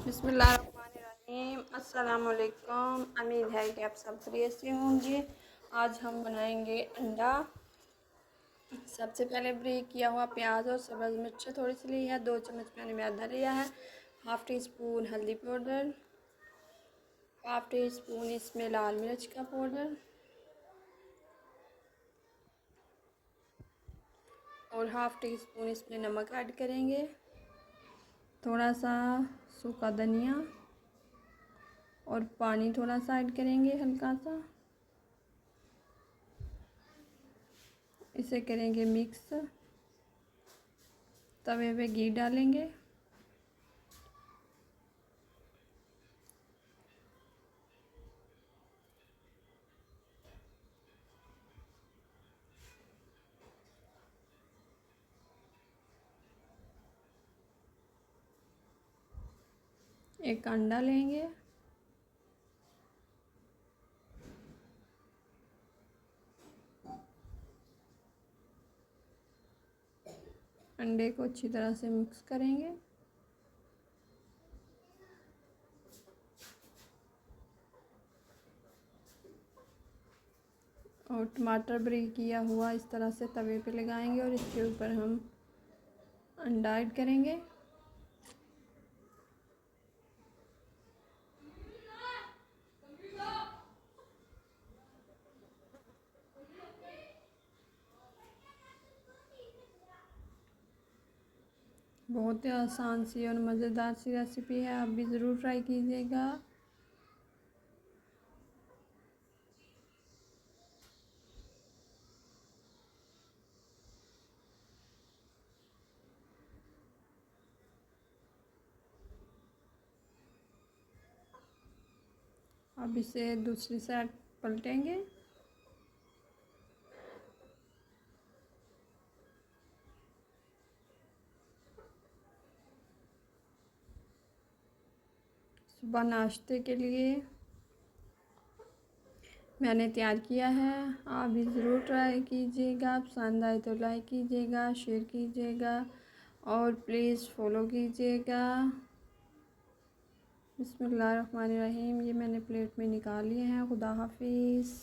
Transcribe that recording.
बिस्मिल्लाहिर्रहमानिर्रहीम। अस्सलाम वालेकुम। उम्मीद है कि आप सब खैरियत से होंगे। आज हम बनाएंगे अंडा। सबसे पहले ब्रेक किया हुआ प्याज और सब्ज़ मिर्च थोड़ी सी ली है। 2 चम्मच मैंने मैदा लिया है। हाफ़ टी स्पून हल्दी पाउडर, हाफ़ टी स्पून इसमें लाल मिर्च का पाउडर और हाफ़ टी स्पून इसमें नमक ऐड करेंगे। थोड़ा सा सूखा धनिया और पानी थोड़ा सा ऐड करेंगे हल्का सा। इसे करेंगे मिक्स। तवे पे घी डालेंगे। एक अंडा लेंगे। अंडे को अच्छी तरह से मिक्स करेंगे। और टमाटर ब्रेक किया हुआ इस तरह से तवे पे लगाएंगे और इसके ऊपर हम अंडा ऐड करेंगे। बहुत ही आसान सी और मज़ेदार सी रेसिपी है, आप भी ज़रूर ट्राई कीजिएगा। अब इसे दूसरी साइड पलटेंगे। सुबह नाश्ते के लिए मैंने तैयार किया है, आप भी ज़रूर ट्राई कीजिएगा। पसंद आए तो लाइक कीजिएगा, शेयर कीजिएगा और प्लीज़ फॉलो कीजिएगा। बिस्मिल्लाहिर्रहमानिर्रहीम। ये मैंने प्लेट में निकाल लिए हैं। खुदा हाफिज़।